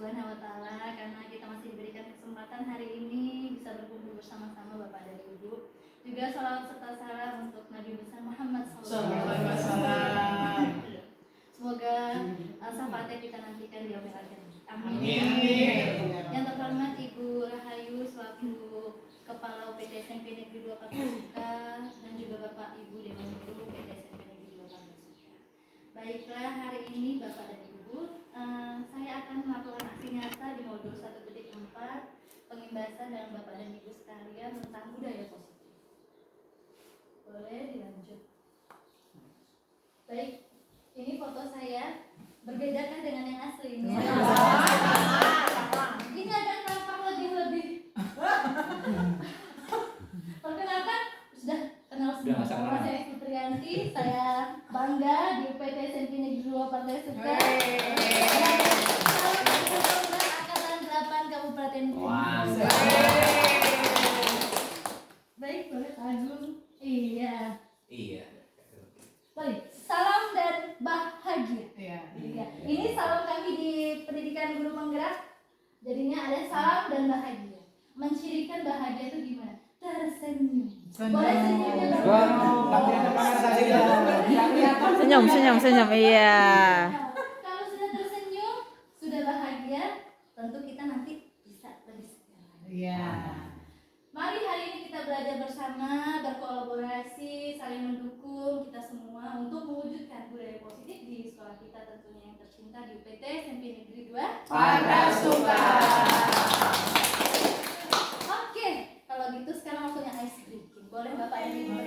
Subhanahu wa taala karena kita masih diberikan kesempatan hari ini bisa berkumpul bersama-sama Bapak dan Ibu. Juga salawat serta salam untuk Nabi besar Muhammad SAW. Semoga syafaatnya kita nantikan di yaumil akhir. Amin. Yang terhormat Ibu Rahayu selaku Kepala UPT SMP Negeri 2 Parasuka dan juga Bapak Ibu Dewan Guru UPT SMP Negeri 2 Parasuka. Baiklah, hari ini Bapak dan Ibu, saya akan melakukan aksi nyata di modul 1.4 pengimbasan dengan Bapak dan Ibu sekalian tentang budaya positif. Boleh dilanjut. Baik, ini foto saya. Berbedakah dengan yang aslinya? Ini ada tampak lebih. Perkenalkan, sudah kenal semua. Saya Supriyanti, saya bangga di UPT SMP Negeri 2 Parasuka. Angkatan 8 Kabupaten Bogor. Baik, boleh Agung. Iya. Baik, salam dan bahagia. Iya. Ini salam kami di pendidikan guru penggerak. Jadinya ada salam dan bahagia. Mencirikan bahagia itu gimana? Tersenyum. Boleh senyumnya Senyum, iya. Kalau sudah tersenyum, sudah bahagia, tentu kita nanti bisa lebih segar. Iya. Mari hari ini kita belajar bersama, berkolaborasi, saling mendukung kita semua untuk mewujudkan budaya positif di sekolah kita tentunya yang tercinta di UPT SMP Negeri 2 Parasuka. Oke, kalau gitu sekarang waktunya ice breaking. Boleh Bapak dan Ibu?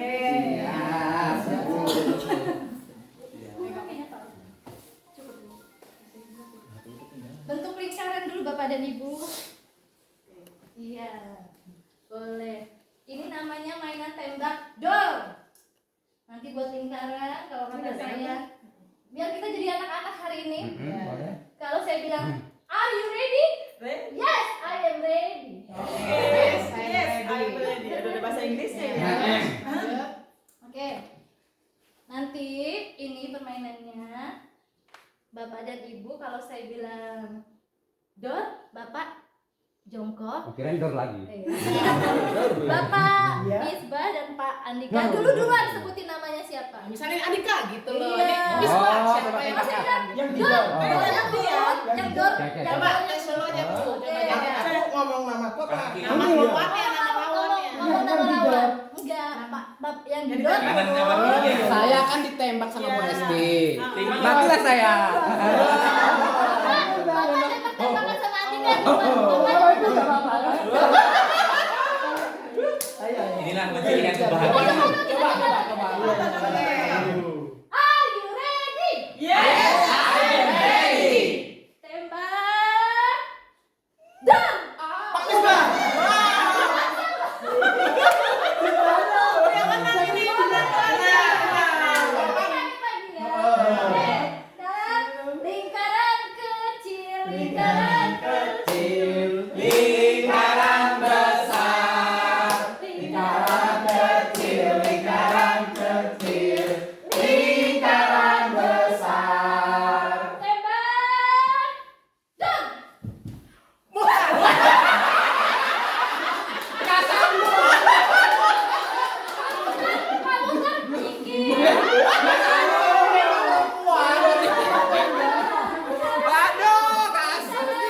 Bentuk lingkaran dulu Bapak dan Ibu. Iya. Boleh. Ini namanya mainan tembak dor. Nanti buat lingkaran kalau kata saya. Biar kita jadi anak-anak hari ini. Kalau saya bilang, "Are you ready?" Yes, I am ready. Yes, I am ready. Ada bahasa Inggrisnya ya. Oke. Nanti ini permainannya. Bapak dan Ibu kalau saya bilang dor, Bapak jongkok. Kirain dor lagi. Bapak Misbah dan Pak Andika duluan sebutin namanya siapa. Misalnya Andika gitu loh. Iya. Siapa yang Mas bilang yang dor, yang dia. yang dor, Coba tes dulunya Bu. Saya ngomong nama kok nama lawannya, nama lawannya. Ngomong nama lawan. Enggak, Pak yang dor. Saya kan ditembak sama Bu Esti. Matilah saya. Bapak tembak-tembakan sama Andika. Inilah mencirikan kebahagiaan. Coba. Are you ready? Yes, I am ready. Tembak. Dor. Pak Misbah. Yang menang ini Dan lingkaran kecil, lingkaran kecil, Lingkaran besar. lingkaran Kecil, lingkaran kecil. Lingkaran besar. tembak. Dor. Kamu terpikir. Aduh, kasih.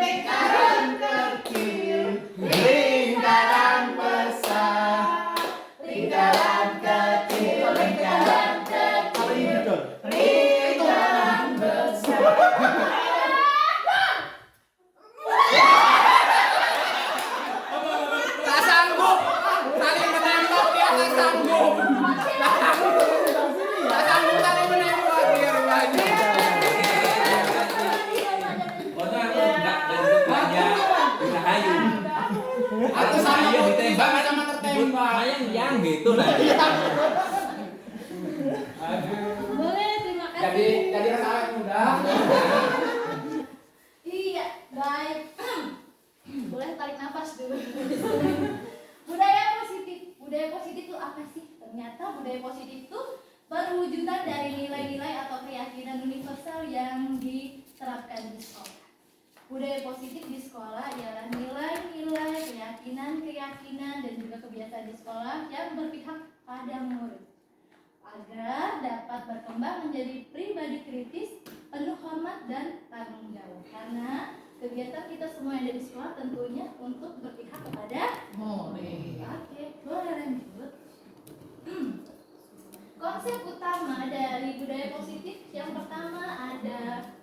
Lingkaran Kecil, lingkaran besar. Lingkaran kecil, lingkaran kecil. Lingkaran besar. Tak sanggup. Saling menembak dia tak sanggup. Tak sanggup saling menembak dia rupanya. Foto aku enggak bentuknya Rahayu. Aku sama ditembak sama tertembak. Mayang yang gitu lah. Boleh, terima kasih. Jadi rasa muda. Iya, baik. Boleh tarik nafas dulu. Budaya positif. Budaya positif itu apa sih? Ternyata budaya positif itu perwujudan dari nilai-nilai atau keyakinan universal yang diterapkan di sekolah. Budaya positif di sekolah ialah nilai-nilai, keyakinan-keyakinan, dan juga kebiasaan di sekolah yang berpihak pada murid agar dapat berkembang menjadi pribadi kritis, penuh hormat dan tanggung jawab. Karena kegiatan kita semua yang ada di sekolah tentunya untuk berpihak kepada murid. Oke, boleh lanjut. Konsep utama dari budaya positif yang pertama ada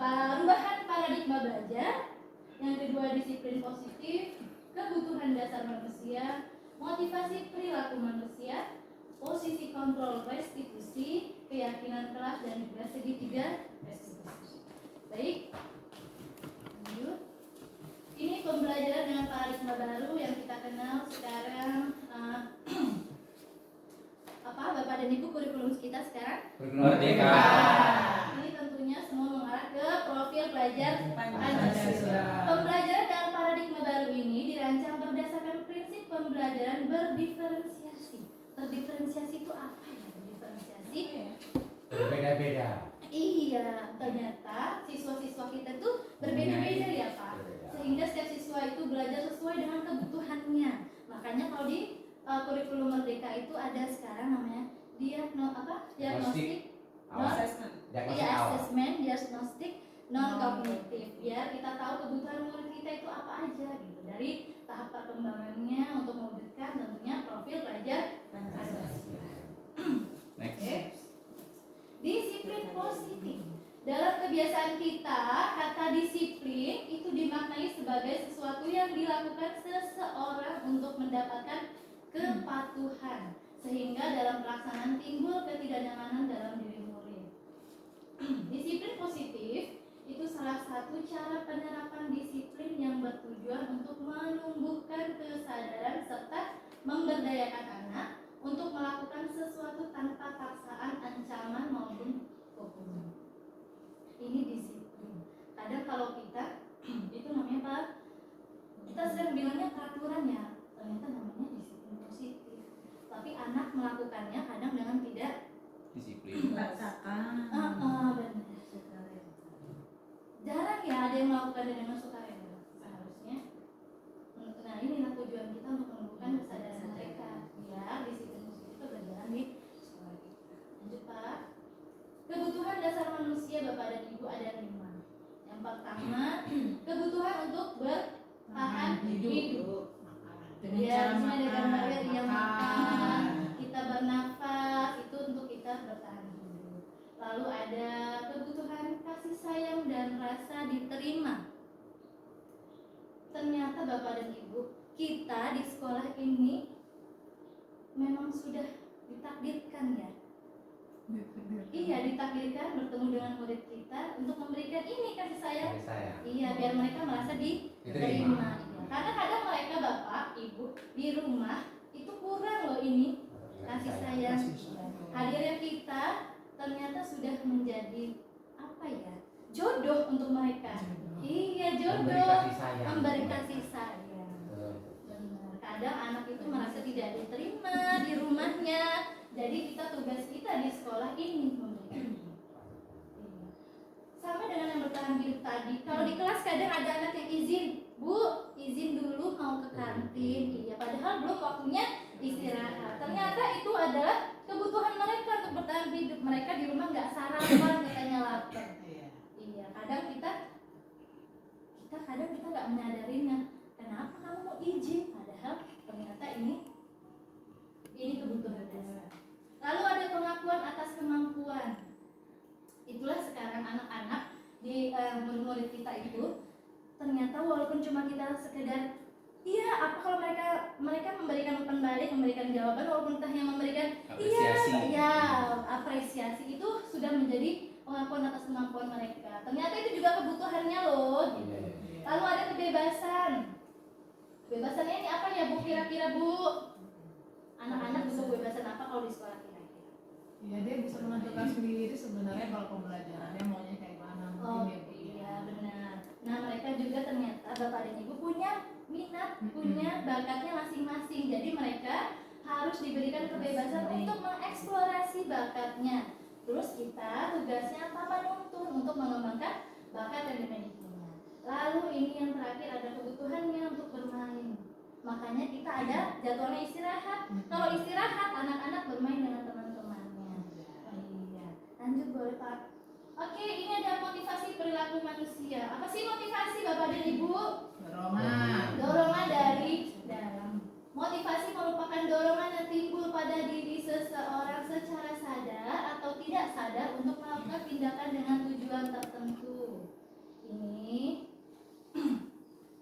perubahan paradigma belajar, yang kedua disiplin positif, kebutuhan dasar manusia, motivasi perilaku manusia, posisi kontrol restitusi, keyakinan kelas, dan juga segitiga restitusi. Baik, lanjut. Ini pembelajaran dengan paradigma baru yang kita kenal sekarang. Bapak dan Ibu, kurikulum kita sekarang Merdeka. Ini tentunya semua mengarah ke profil pelajar Pancasila. Pembelajaran dalam paradigma baru ini dirancang berdasarkan prinsip pembelajaran berdiferensiasi. Terdiferensiasi itu apa ya? Berdiferensiasi? Berbeda-beda. Iya, ternyata siswa-siswa kita tuh berbeda-beda ya Pak. Sehingga setiap siswa itu belajar sesuai dengan kebutuhannya. Makanya kalau di kurikulum Merdeka itu ada sekarang namanya diagnostik, diagnostik non kognitif. Biar kita tahu kebutuhan murid kita itu apa aja gitu, dari tahap perkembangannya untuk mewujudkan tentunya profil pelajar Pancasila. Next. Disiplin positif. Dalam kebiasaan kita, kata disiplin itu dimaknai sebagai sesuatu yang dilakukan seseorang untuk mendapatkan kepatuhan, sehingga dalam pelaksanaan timbul ketidaknyamanan dalam diri murid. Disiplin positif itu salah satu cara penerapan disiplin yang bertujuan untuk menumbuhkan kesadaran serta memberdayakan anak untuk melakukan sesuatu tanpa paksaan, ancaman maupun hukuman. Ini disiplin. Kadang kalau kita itu namanya apa? Kita sering bilangnya peraturan ya, ternyata namanya disiplin positif. Tapi anak melakukannya kadang dengan tidak Disiplin. benar. Jarang ya ada yang melakukannya dengan sukarela. Seharusnya. Nah, inilah tujuan kita untuk menumbuhkan kesadaran mereka biar disiplin positif itu berjalan di sekolah kita. Lanjut Pak. Kebutuhan dasar manusia Bapak dan Ibu ada 5. Yang pertama, kebutuhan untuk bertahan hidup. Ya, ada gambarnya dia makan, kita bernafas, itu untuk kita bertahan hidup. Lalu ada kebutuhan kasih sayang dan rasa diterima. Ternyata Bapak dan Ibu, kita di sekolah ini memang sudah ditakdirkan ya. Iya, ditakdirkan bertemu dengan murid kita untuk memberikan ini kasih sayang. Iya, biar mereka merasa diterima. Iya. Karena kadang mereka Bapak, Ibu di rumah itu kurang loh ini kasih sayang. Hadirnya kita ternyata sudah menjadi apa ya? Jodoh untuk mereka. Iya, jodoh. Memberi kasih sayang. Benar. Kadang anak itu merasa tidak diterima di rumahnya. Jadi tugas kita di sekolah ini memberikan. Sama dengan yang bertahan hidup tadi. Kalau di kelas kadang ada anak yang izin, Bu, izin dulu mau ke kantin. Iya, padahal belum waktunya istirahat. Ternyata itu adalah kebutuhan mereka untuk bertahan hidup. Mereka di rumah nggak sarapan, katanya lapar. Iya, kadang kita nggak menyadarinya. Kenapa kamu mau izin? Padahal ternyata ini kebutuhan dasar. Lalu ada pengakuan atas kemampuan. Itulah sekarang anak-anak di murid-murid kita itu ternyata walaupun cuma kita sekedar apa kalau mereka memberikan umpan balik, memberikan jawaban, walaupun entah yang memberikan Apresiasi. apresiasi itu sudah menjadi pengakuan atas kemampuan mereka. Ternyata itu juga kebutuhannya loh. Lalu ada kebebasan. Kebebasannya ini apa ya Bu, kira-kira Bu? Anak-anak bisa kebebasan apa kalau di sekolah kira-kira? Ya, dia bisa menentukan sendiri sebenarnya kalau pembelajarannya maunya kayak mana. Iya benar. Nah, mereka juga ternyata Bapak dan Ibu punya minat, punya bakatnya masing-masing. Jadi mereka harus diberikan kebebasan untuk mengeksplorasi bakatnya. Terus kita tugasnya apa? Menuntun untuk mengembangkan bakat yang dimiliki. mereka ada jadwalnya istirahat. Kalau istirahat, anak-anak bermain dengan teman-temannya. Iya. Lanjut boleh Pak. Oke, ini ada motivasi perilaku manusia. Apa sih motivasi Bapak dan Ibu? Dorongan dari dalam. Motivasi merupakan dorongan yang timbul pada diri seseorang secara sadar atau tidak sadar untuk melakukan tindakan dengan tujuan tertentu. Ini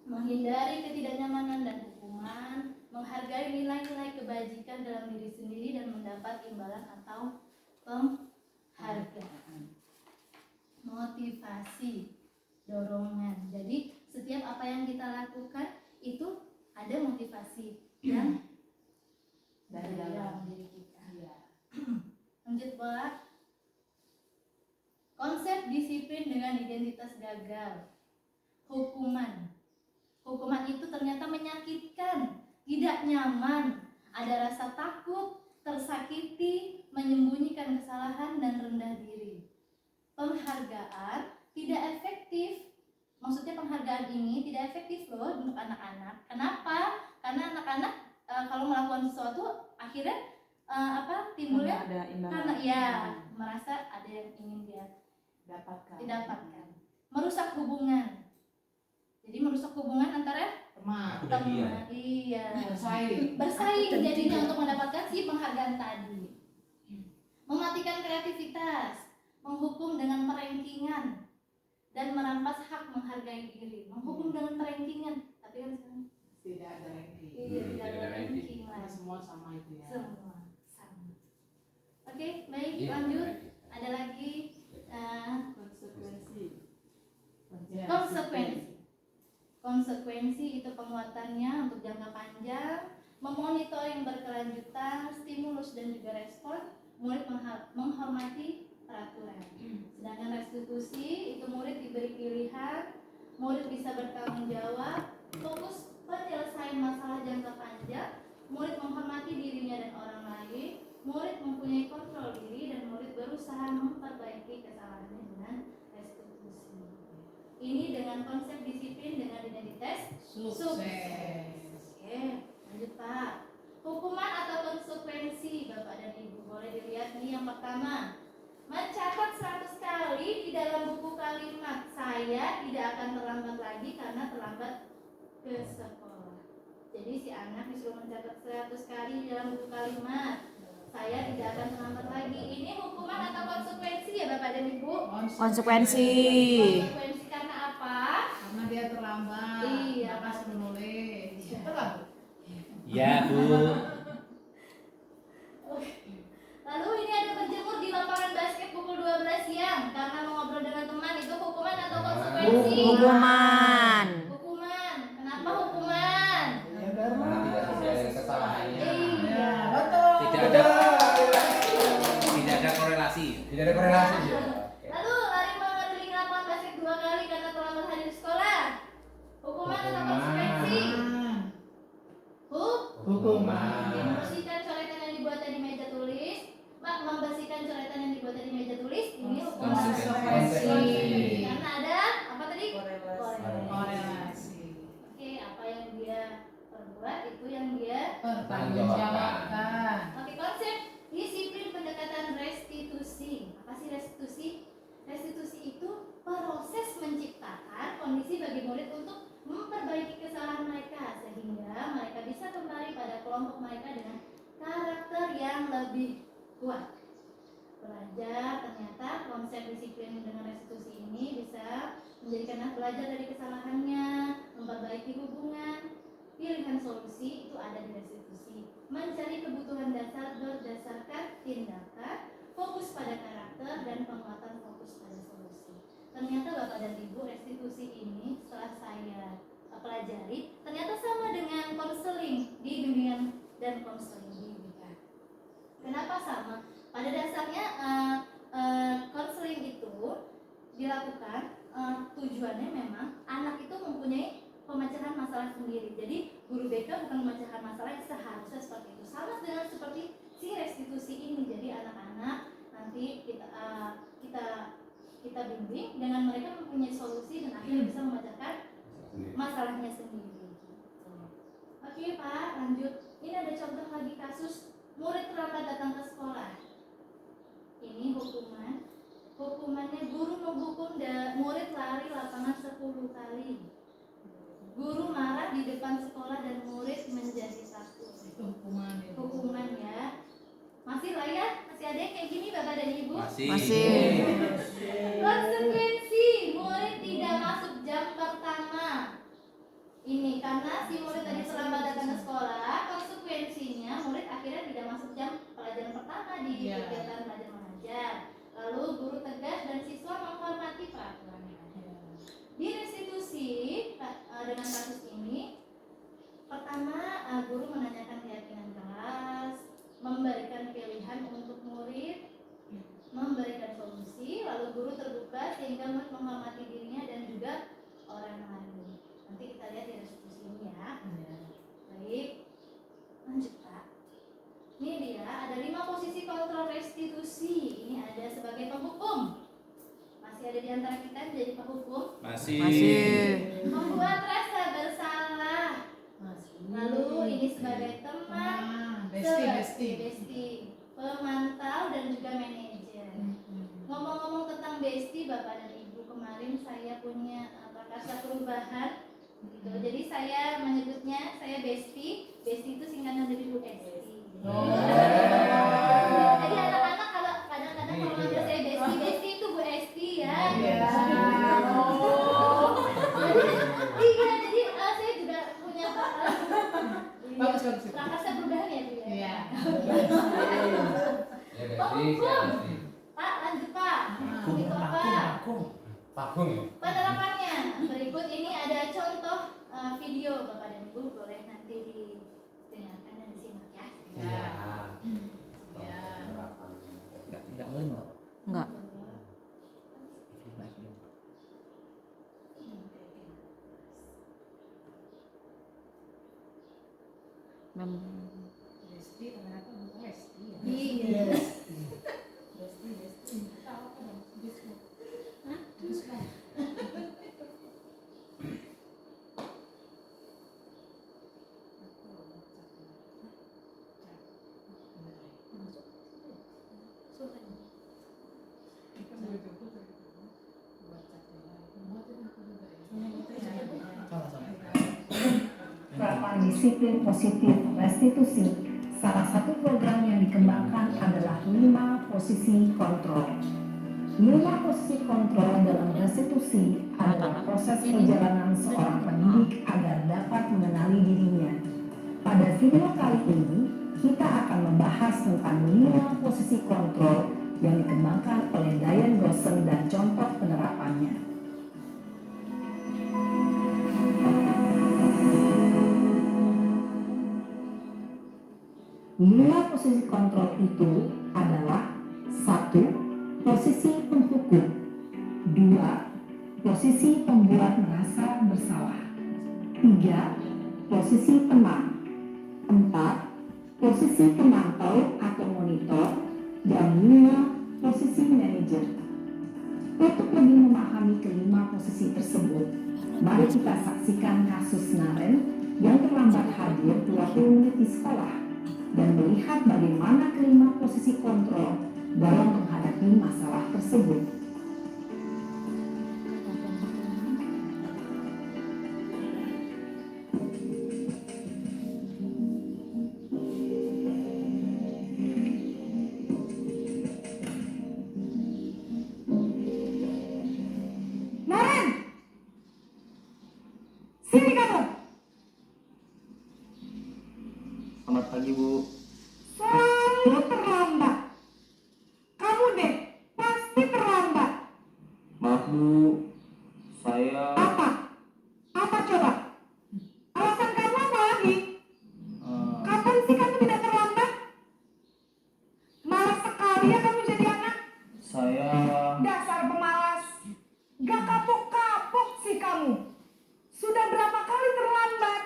menghindari ketidaknyamanan dan hukuman, menghargai nilai-nilai kebajikan dalam diri sendiri dan mendapat imbalan atau penghargaan. Motivasi, dorongan. Jadi setiap apa yang kita lakukan itu ada motivasi yang dari dalam diri kita. Lanjut Pak. Konsep disiplin dengan identitas gagal. Hukuman. Hukuman itu ternyata menyakitkan, tidak nyaman, ada rasa takut, tersakiti, menyembunyikan kesalahan dan rendah diri. Penghargaan tidak efektif. Maksudnya penghargaan ini tidak efektif loh untuk anak-anak. Kenapa? Karena anak-anak kalau melakukan sesuatu akhirnya timbulnya karena ya merasa ada yang ingin dia didapatkan. Merusak hubungan. Jadi merusak hubungan antara Teman. teman. Iya. Bersaing jadinya untuk mendapatkan si penghargaan tadi. Mematikan kreativitas. Menghukum dengan perengkingan dan merampas hak menghargai diri. Menghukum dengan perengkingan, tapi kan sekarang Tidak ada ranking. iya, tidak ada ranking Karena lagi. semua sama itu ya. Semua sama. Oke, baik, lanjut. Ada lagi konsekuensi. Konsekuensi itu penguatannya untuk jangka panjang, memonitoring berkelanjutan, stimulus dan juga respon, murid menghormati peraturan. Sedangkan restitusi itu murid diberi pilihan, murid bisa bertanggung jawab, fokus penyelesaian masalah jangka panjang, murid menghormati dirinya dan orang lain, murid mempunyai kontrol diri dan murid berusaha memperbaiki kesalahannya dengan restitusi. Ini dengan konsep disiplin dengan identitas sukses. Oke, lanjut Pak. Hukuman atau konsekuensi Bapak dan Ibu boleh dilihat nih yang pertama. Mencatat 100 kali di dalam buku kalimat saya tidak akan terlambat lagi karena terlambat ke sekolah. Jadi si anak disuruh mencatat 100 kali di dalam buku kalimat saya tidak akan terlambat lagi. Ini hukuman atau konsekuensi ya Bapak dan Ibu? Konsekuensi. Konsekuensi karena apa? Karena dia terlambat. Iya. Pas menulis. Betul. Ya Bu. Lalu ini ada berjemur di lapangan basket pukul 12 siang karena mengobrol dengan teman, itu hukuman atau konsekuensi? Hukuman. Hukuman. Kenapa hukuman? Ya Karena tidak sesuai kesalahannya. Iya. Betul. Tidak ada korelasi. Tidak ada korelasi ya. Lalu lari mengelilingi lapangan basket 2 kali karena terlambat hadir sekolah. Hukuman atau konsekuensi? Hukuman. Membersihkan coretan yang dibuat di meja tulis. Membersihkan coretan yang dibuat di meja tulis. Ini hukuman. Konsekuensi. Karena ada apa tadi? Korelasi. Oke, apa yang dia perbuat itu yang dia. Pertanggungjawabkan. Oke, konsep disiplin pendekatan restitusi. Apa sih restitusi? Restitusi itu proses menciptakan kondisi bagi murid untuk memperbaiki kesalahan mereka sehingga mereka bisa kembali pada kelompok mereka dengan karakter yang lebih kuat. Belajar ternyata konsep disiplin dengan restitusi ini bisa menjadikan anak belajar dari kesalahannya, memperbaiki hubungan, pilihan solusi itu ada di restitusi, mencari kebutuhan dasar berdasarkan tindakan, fokus pada karakter dan penguatan fokus pada solusi. Ternyata Bapak dan Ibu, restitusi ini setelah saya pelajari ternyata sama dengan konseling di bimbingan dan konseling di BK. Kenapa sama? Pada dasarnya konseling itu dilakukan tujuannya memang anak itu mempunyai pemecahan masalah sendiri. Jadi guru BK bukan memecahan masalah yang seharusnya seperti itu. Sama dengan seperti si restitusi ini. Jadi anak-anak nanti kita bimbing dengan mereka mempunyai solusi dan akhirnya bisa memecahkan masalahnya sendiri. Oke, Oke Pak, lanjut. Ini ada contoh lagi kasus murid terlambat datang ke sekolah. Ini hukuman. Hukumannya guru menghukum murid lari lapangan 10 kali. Guru marah di depan sekolah dan murid menjadi takut. Hukuman ya. Masih lah ya? Masih ada yang kayak gini Bapak dan Ibu? Masih. Konsekuensi murid tidak masuk jam pertama. Ini karena si murid tadi terlambat datang ke sekolah, konsekuensinya murid akhirnya tidak masuk jam pelajaran pertama di kegiatan belajar mengajar. Lalu guru tegas dan siswa menghormati peraturan yang ada. Di restitusi dengan kasus ini, pertama guru menanyakan keyakinan kelas, memberikan pilihan untuk murid, memberikan solusi, lalu guru terbuka sehingga murid menghormati dirinya dan juga orang lain. Nanti kita lihat di restitusi ini ya. Baik, lanjut Pak. Ini dia, ada 5 posisi kontrol restitusi. Ini ada sebagai penghukum. Masih ada di antara kita yang jadi penghukum. Masih. Membuat rasa bersalah. Lalu ini sebagai teman, besti, pemantau dan juga manajer. Ngomong-ngomong tentang besti, Bapak dan Ibu, kemarin saya punya prakarsa perubahan. Gitu. Jadi saya menyebutnya saya besti itu singkatan dari Bu Esti. Jadi anak-anak kalau kadang-kadang kalau manggil saya besti itu Bu Esti ya. Jadi saya juga punya prakarsa perubahan ya Bu ya. Ya, Penghukum. Pak, lanjut Pak. Itu apa? Pagung. Penerapannya berikut ini ada contoh video Bapak dan Ibu, boleh nanti didengarkan dan disimak ya. Enggak boleh enggak? Enggak. Iya. Penerapan disiplin positif restitusi, salah satu program yang dikembangkan adalah 5 posisi kontrol. 5 posisi kontrol dalam restitusi adalah proses perjalanan seorang pendidik agar dapat mengenali dirinya. Pada video kali ini, kita akan membahas tentang 5 posisi kontrol yang dikembangkan oleh Diane Gossen dan contoh penerapannya. Lima posisi kontrol itu adalah 1. Posisi penghukum, 2. Posisi pembuat merasa bersalah, 3. Posisi tenang, 4. Posisi pemantau atau monitor, dan 5. Posisi manajer. Untuk lebih memahami kelima posisi tersebut, mari kita saksikan kasus Naren yang terlambat hadir 20 menit di sekolah dan melihat bagaimana kelima posisi kontrol dalam menghadapi masalah tersebut. Naren! Sini kamu! Selamat pagi, Bu. Selalu terlambat. Kamu deh, pasti terlambat. Maaf, Bu. Saya Apa? Apa coba? Alasan kamu apa lagi? Kapan sih kamu tidak terlambat? Malas sekali ya kamu jadi anak. saya Dasar pemalas. Gak kapok-kapok sih kamu. Sudah berapa kali terlambat?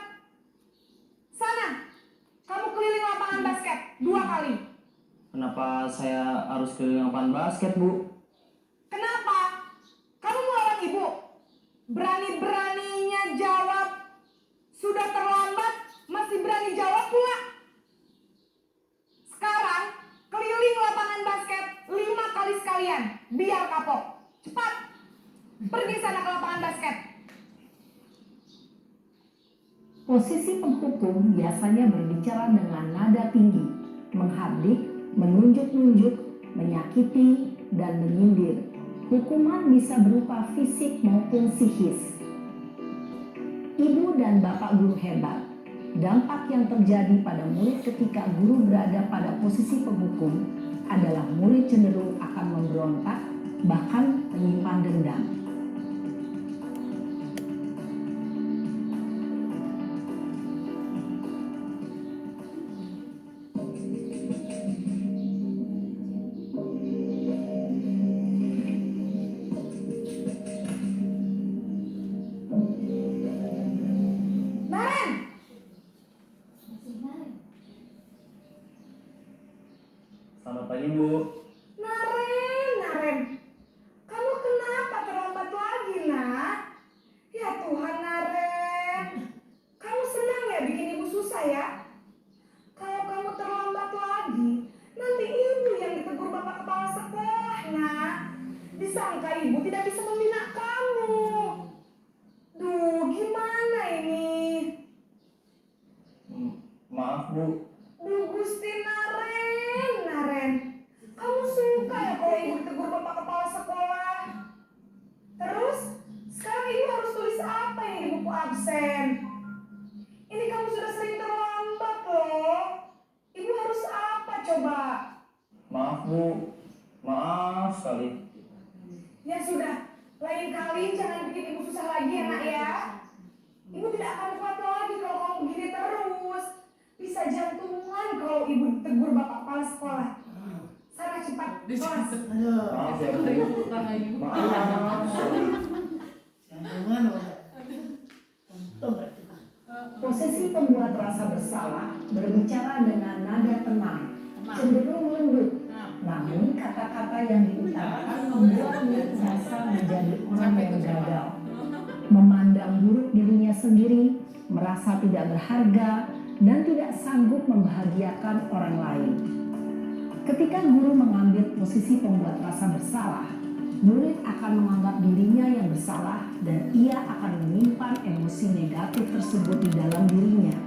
Sana, kamu keliling lapangan basket 2 kali. Kenapa saya harus keliling lapangan basket, Bu? Kenapa? Kamu melawan ibu? Berani-beraninya jawab. Sudah terlambat, masih berani Posisi penghukum biasanya berbicara dengan nada tinggi, menghardik, menunjuk-nunjuk, menyakiti, dan menyindir. Hukuman bisa berupa fisik maupun psikis. Ibu dan bapak guru hebat. Dampak yang terjadi pada murid ketika guru berada pada posisi penghukum adalah murid cenderung akan memberontak, bahkan menyimpan dendam. Selamat pagi, Bu. Naren, kamu kenapa terlambat lagi, nak? Ya Tuhan, Naren, kamu senang ya bikin ibu susah ya? Kalau kamu terlambat lagi, nanti ibu yang ditegur bapak kepala sekolah, nak. Disangka ibu tidak bisa membina kamu. Duh, gimana ini? Maaf, Bu. Duh, Gusti Naren, kamu suka ya kalau ibu ditegur bapak kepala sekolah? Terus, sekarang ibu harus tulis apa ini di buku absen? Ini kamu sudah sering terlambat loh. Ibu harus apa coba? Maaf, Bu. Maaf sekali. Ya sudah, lain kali jangan bikin ibu susah lagi ya, nak ya. Ibu tidak akan kuat lagi kalau kamu begini terus. Bisa jantungan kalau ibu ditegur bapak kepala sekolah. Sana cepat kelas. Maaf ya, Bu. Maaf. Jangan untung gak kita. Posisi pembuat rasa bersalah berbicara dengan nada tenang, cenderung lembut. Namun kata-kata yang diutarakan membuat murid merasa menjadi orang yang gagal. Memandang buruk dirinya sendiri, merasa tidak berharga, dan tidak sanggup membahagiakan orang lain. Ketika guru mengambil posisi pembuat rasa bersalah, murid akan menganggap dirinya yang bersalah dan ia akan menyimpan emosi negatif tersebut di dalam dirinya.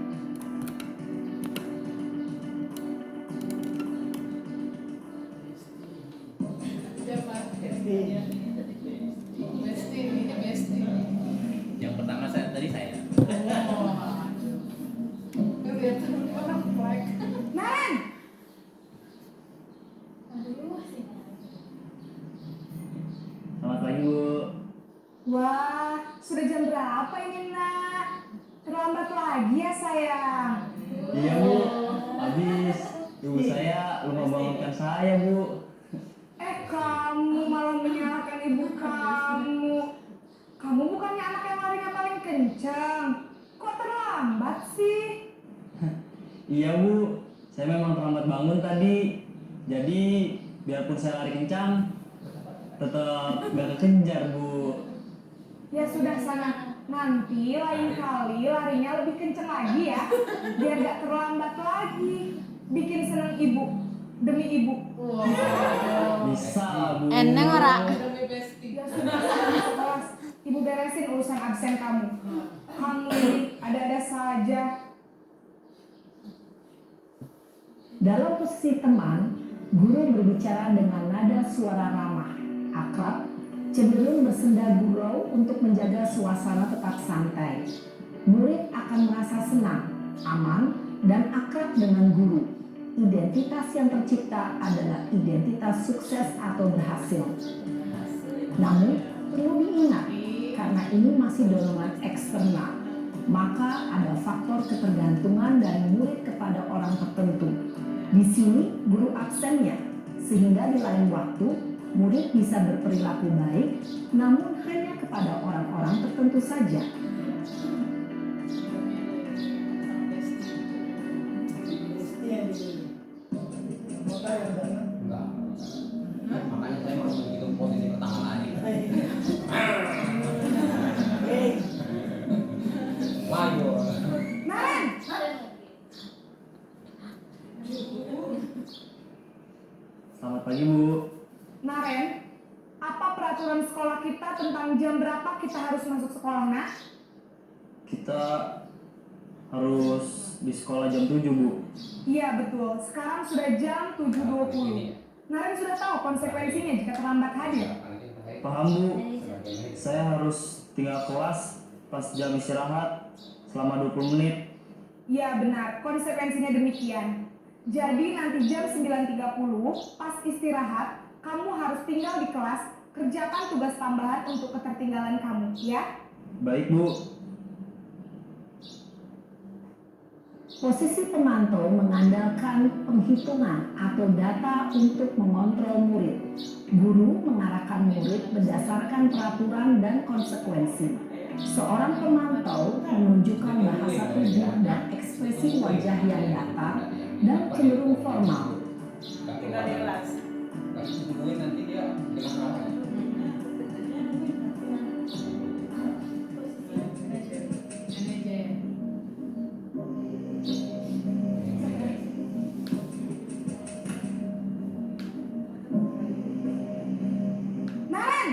Yang pertama tadi saya. Naren, Selamat pagi, Bu. wah, sudah jam berapa ini, nak? Terlambat lagi ya, sayang. Iya, Bu. Habis ibu saya lupa bangunkan saya, Bu. Kamu malah menyalahkan ibu kamu. Kamu bukannya anak yang larinya paling kencang. Kok terlambat sih? Iya, Bu. Saya memang terlambat bangun tadi. Jadi, biarpun saya lari kencang, tetap gak kekejar, Bu. Ya sudah sana. Nanti lain kali larinya lebih kencang lagi ya. Biar gak terlambat lagi. Bikin seneng ibu. Demi ibu. Bisa, Bu. Eneng ora? Ya sudah sana kelas. Ibu beresin urusan absen kamu. Kamu ini ada-ada saja. Dalam posisi teman, guru berbicara dengan nada suara ramah, akrab, cenderung bersenda gurau untuk menjaga suasana tetap santai. Murid akan merasa senang, aman, dan akrab dengan guru. Identitas yang tercipta adalah identitas sukses atau berhasil. Namun, perlu diingat, karena ini masih dorongan eksternal, maka ada faktor ketergantungan dari murid kepada orang tertentu. Di sini guru absennya, sehingga di lain waktu murid bisa berperilaku baik, namun hanya kepada orang-orang tertentu saja. Pasti yang di sini. Motor yang sana. Enggak. Makanya saya mau begitu posisi pertama lagi. Wayo. Naren, Selamat pagi, Bu. Naren, apa peraturan sekolah kita tentang jam berapa kita harus masuk sekolah, nak? Kita harus di sekolah jam 7, Bu. Iya betul, sekarang sudah jam 7.20. Naren sudah tahu konsekuensinya jika terlambat hadir. Paham, Bu. Saya harus tinggal kelas pas jam istirahat selama 20 menit. Iya benar, konsekuensinya demikian. Jadi nanti jam 9.30 pas istirahat, kamu harus tinggal di kelas, kerjakan tugas tambahan untuk ketertinggalan kamu, ya? Baik, Bu. Posisi pemantau mengandalkan penghitungan atau data untuk mengontrol murid. Guru mengarahkan murid berdasarkan peraturan dan konsekuensi. Seorang pemantau menunjukkan bahasa tubuh dan ekspresi wajah yang datar dan cenderung formal. Tinggal di kelas. Kalau ditungguin nanti dia dengan salah. Naren!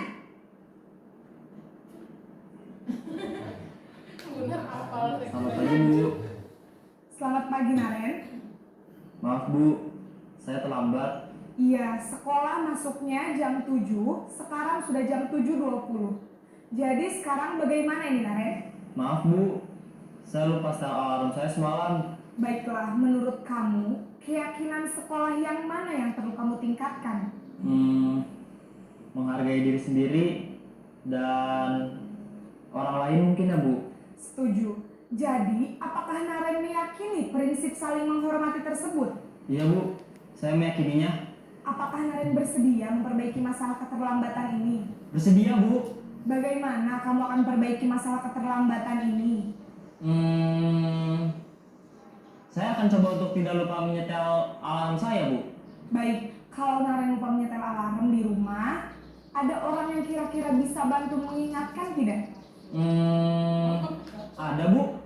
Selamat pagi, Bu. Selamat pagi Naren. Maaf, Bu. Saya terlambat. Iya, sekolah masuknya jam 7, sekarang sudah jam 7.20. Jadi sekarang bagaimana ini Naren? Maaf, Bu. Saya lupa setel alarm saya semalam. Baiklah, menurut kamu, keyakinan sekolah yang mana yang perlu kamu tingkatkan? Menghargai diri sendiri dan orang lain mungkin ya, Bu. Setuju. Jadi, apakah Naren meyakini prinsip saling menghormati tersebut? Iya, Bu. Saya meyakininya. Apakah Naren bersedia memperbaiki masalah keterlambatan ini? Bersedia, Bu. Bagaimana kamu akan perbaiki masalah keterlambatan ini? Saya akan coba untuk tidak lupa menyetel alarm saya, Bu. Baik, kalau Naren lupa menyetel alarm di rumah, ada orang yang kira-kira bisa bantu mengingatkan tidak? Ada, Bu.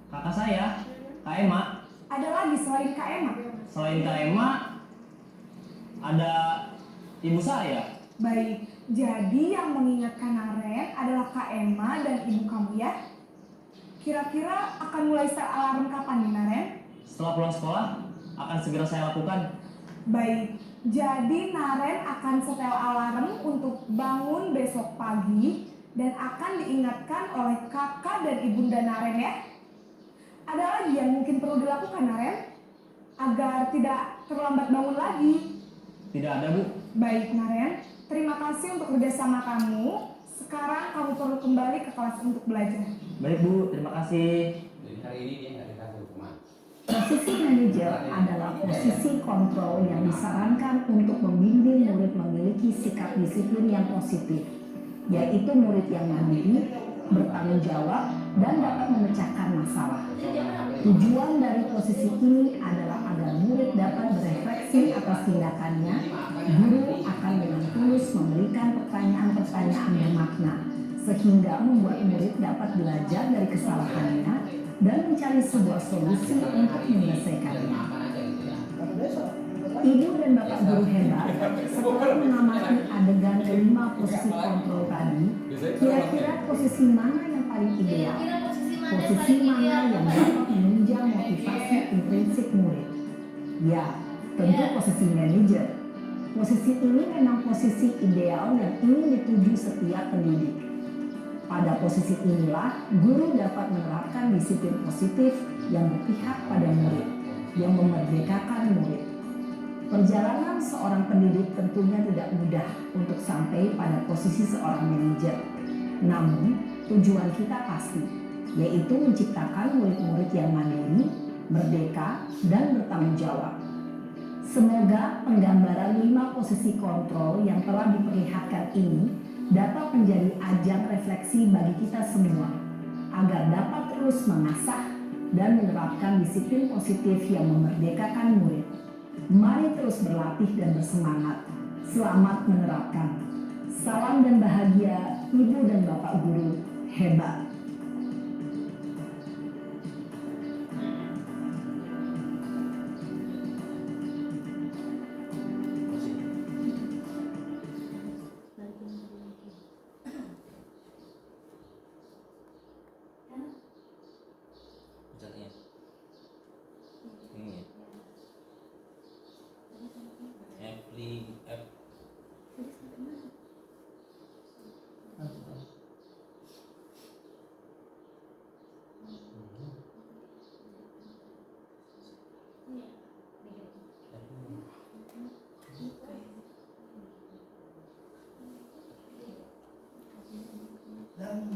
Kakak saya, Kak Emma. Ada lagi selain Kak Emma? Selain Kak Emma, ada ibu saya. Baik, jadi yang mengingatkan Naren adalah Kak Emma dan ibu kamu ya? Kira-kira akan mulai setel alarm kapan nih Naren? Setelah pulang sekolah, akan segera saya lakukan. Baik, jadi Naren akan setel alarm untuk bangun besok pagi dan akan diingatkan oleh kakak dan ibunda Naren ya. Ada lagi yang mungkin perlu dilakukan Naren agar tidak terlambat bangun lagi? Tidak ada, Bu. Baik Naren, terima kasih untuk kerjasama kamu. Sekarang kamu perlu kembali ke kelas untuk belajar. Baik, Bu. Terima kasih. Jadi hari ini dia nggak dikasih hukuman. Posisi manajer adalah posisi kontrol yang disarankan untuk membimbing murid memiliki sikap disiplin yang positif, yaitu murid yang mandiri, bertanggung jawab, dan dapat memecahkan masalah. Tujuan dari posisi ini adalah agar murid dapat berefleksi atas tindakannya. Guru akan dengan tulus memberikan pertanyaan-pertanyaan bermakna, sehingga membuat murid dapat belajar dari kesalahannya dan mencari sebuah solusi untuk menyelesaikannya. Ibu dan bapak guru hebat, setelah mengamati adegan kelima posisi kontrol tadi, kira-kira posisi mana yang paling ideal? Posisi mana yang dapat menunjang motivasi intrinsik murid? Ya, tentu posisi manajer. Posisi ini memang posisi ideal yang ingin dituju setiap pendidik. Pada posisi inilah, guru dapat menerapkan disiplin positif yang berpihak pada murid, yang memerdekakan murid. Perjalanan seorang pendidik tentunya tidak mudah untuk sampai pada posisi seorang manajer. Namun, tujuan kita pasti, yaitu menciptakan murid-murid yang mandiri, merdeka, dan bertanggung jawab. Semoga penggambaran 5 posisi kontrol yang telah diperlihatkan ini dapat menjadi ajang refleksi bagi kita semua, agar dapat terus mengasah dan menerapkan disiplin positif yang memerdekakan murid. Mari terus berlatih dan bersemangat. Selamat menerapkan. Salam dan bahagia Ibu dan Bapak Guru hebat.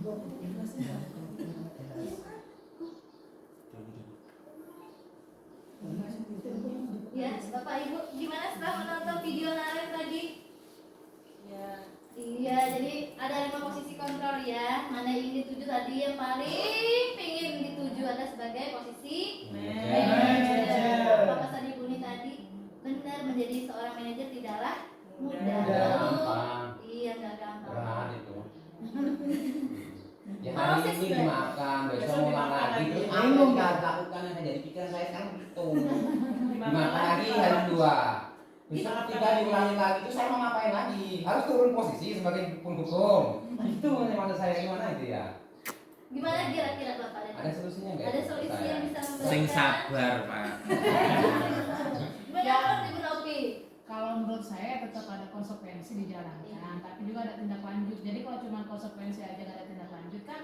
Ya, Bapak Ibu, gimana setelah menonton video Naren tadi? Iya, jadi ada 5 posisi kontrol ya. Mana yang ingin dituju tadi yang paling pingin dituju ada sebagai posisi manajer. Apa pesan Ibu ini tadi? Benar, menjadi seorang manajer tidaklah mudah. Gampang. Iya, nggak gampang. Berat itu. Ya hari ini dimakan, besok mau lagi. Terus apa yang nggak lakukan yang jadi pikiran saya sekarang gitu. Dimakan lagi hari kedua. Besok ketiga diulangi lagi, itu saya mau ngapain lagi? Harus turun posisi sebagai penghukum. Itu maksud saya gimana itu ya? Gimana kira-kira Bapak? Ada solusinya nggak? Ada solusi yang bisa memberikan? Sing sabar, Pak. Gimana menurut Ibu Novi? Kalau menurut saya tetap ada konsekuensi dijalankan, tapi juga ada tindak lanjut. Jadi kalau cuma konsekuensi aja nggak ada tindak lanjut kan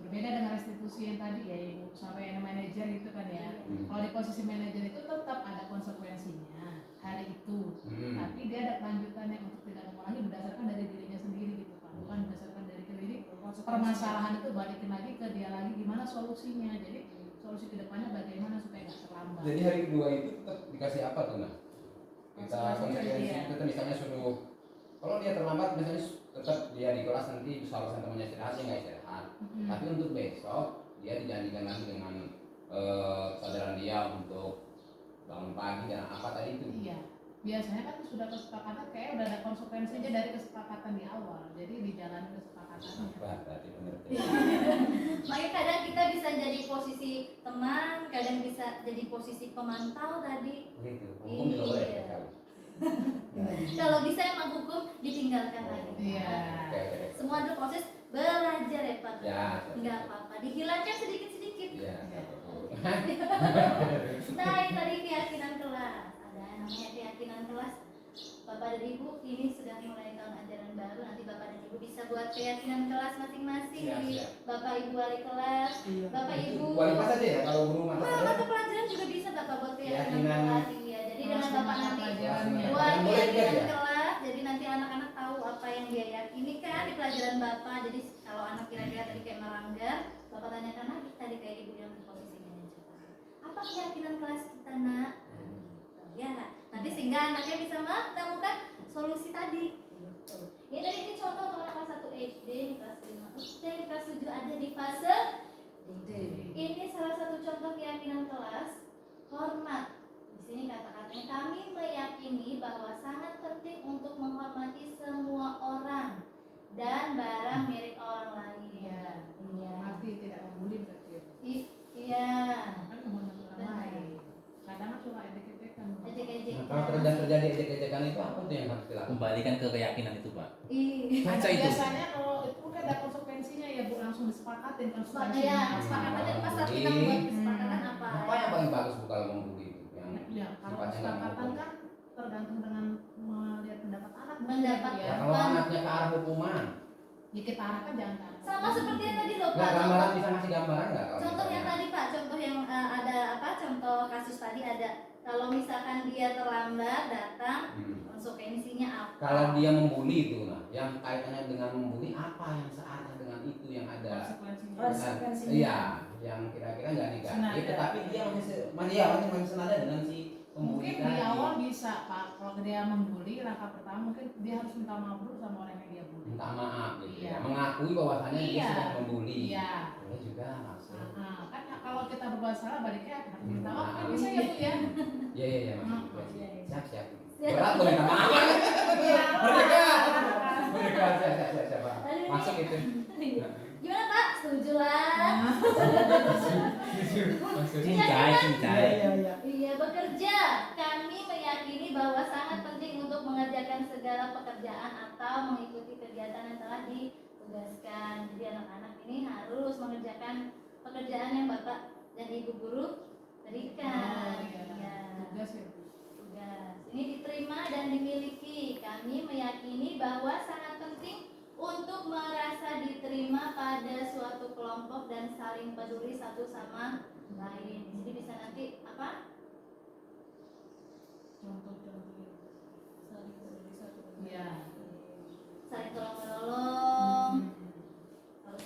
berbeda dengan restitusi yang tadi ya Ibu, sampai yang manajer itu kan ya. Kalau di posisi manajer itu tetap ada konsekuensinya hari itu, tapi dia ada kelanjutannya untuk tidak mengulangi berdasarkan dari dirinya sendiri gitu Pak, bukan berdasarkan dari diri. Permasalahan itu balikin lagi ke dia lagi gimana solusinya. Jadi solusi kedepannya bagaimana supaya nggak terlambat. Jadi hari kedua itu tetap dikasih apa tuh nah? Kita konsekuensi kita misalnya suruh kalau dia terlambat misalnya tetap dia di kelas nanti bisa alasan temannya istirahat ya nggak istirahat. Tapi untuk besok dia dijanjikan lagi dengan kesadaran dia untuk bangun pagi dan apa tadi itu. Iya, biasanya kan sudah kesepakatan kayak udah ada konsekuensinya dari kesepakatan di awal. Jadi dijalani kesepakatannya. Berarti benar. Makanya kadang kita bisa jadi posisi teman, kadang bisa jadi posisi pemantau tadi. Begitu. Hukum juga boleh ya kali. Kalau bisa emang hukum ditinggalkan lagi. Iya. Oke. Semua ada proses belajar ya Pak. Ya. Enggak apa-apa, dihilangkan sedikit-sedikit. Iya. Nah, ini tadi keyakinan kelas. Ada namanya keyakinan kelas. Bapak dan Ibu ini sudah mulai tahun ajaran baru. Nanti Bapak dan Ibu bisa buat keyakinan kelas masing-masing. Siap. Bapak Ibu wali kelas, Bapak Ibu. Wali kelas aja ya kalau guru mata Wah, mata pelajaran juga bisa Bapak buat keyakinan kelas. Iya, jadi dengan Bapak nanti buat keyakinan kelas, jadi nanti anak-anak tahu apa yang dia yakini kan di pelajaran Bapak. Jadi kalau anak kira-kira tadi kayak melanggar, Bapak tanyakan lagi tadi kayak Ibu yang di posisi manajer. Apa keyakinan kelas kita nak? Ya, nanti sehingga anaknya bisa menemukan solusi tadi. Ya dari ini contoh untuk anak kelas 1 SD, di kelas 5 SD, di kelas 7 ada di fase D. Ini salah satu contoh keyakinan kelas hormat. Di sini kata-katanya kami meyakini bahwa sangat penting untuk menghormati semua orang dan barang milik orang lain. Iya. Mati tidak membuli berarti. Iya. Kan menghormati orang lain. Kadang suka ejek-ejekan. Ejek-ejek. Kalau terjadi ejek-ejekan itu apa tuh yang harus dilakukan? Kembalikan ke keyakinan itu, Pak. Iya. Baca itu. Biasanya kalau itu kan ada konsekuensinya ya Bu, langsung disepakatin Ya, konsekuensinya. kesepakatan dari pas saat kita membuat kesepakatan apa? Apa yang paling bagus Bu kalau membuli itu? Yang Ya, kalau sifatnya nggak kesepakatan menghukum. kan tergantung dengan melihat pendapat anak. Pendapat ya. Ya, kalau anaknya ke arah hukuman, Ya kita arahkan jangan ke arah. Sama seperti yang tadi loh nggak Pak. gambaran bisa ngasih gambaran nggak? Kalau Contoh yang misalnya? tadi Pak, contoh yang ada apa? Contoh kasus tadi ada kalau misalkan dia terlambat datang, konsekuensinya apa? Kalau dia membuli itu, nah, yang kaitannya dengan membuli apa yang searah dengan itu yang ada? Konsekuensinya. Iya, yang kira-kira nggak negatif, Senada. tetapi dia masih senada dengan si pembuli Mungkin tadi. di awal bisa Pak, kalau dia membuli langkah pertama mungkin dia harus minta maaf dulu sama orang yang dia bully. Minta maaf, gitu Iya. ya. Mengakui bahwasannya dia Iya. sudah membuli. Iya. Ini juga maksud. Kan kalau kita berbuat salah baliknya harus minta maaf kan bisa ya Bu ya. Iya, maksud. Iya. Siap. Berat loh minta maaf. Merdeka. Merdeka, siap. Masuk itu. Gimana Pak? Setuju lah. Cincai. Iya, bekerja. Kami meyakini bahwa sangat penting untuk mengerjakan segala pekerjaan atau mengikuti kegiatan yang telah ditugaskan. Jadi anak-anak ini harus mengerjakan pekerjaan yang Bapak dan Ibu guru berikan. Iya. Tugas ya Bu. Tugas. Ini diterima dan dimiliki. Kami meyakini bahwa sangat penting untuk merasa diterima pada suatu kelompok dan saling peduli satu sama lain. Jadi bisa nanti apa? Contoh-contoh Saling peduli satu sama Iya. lain. Saling tolong menolong.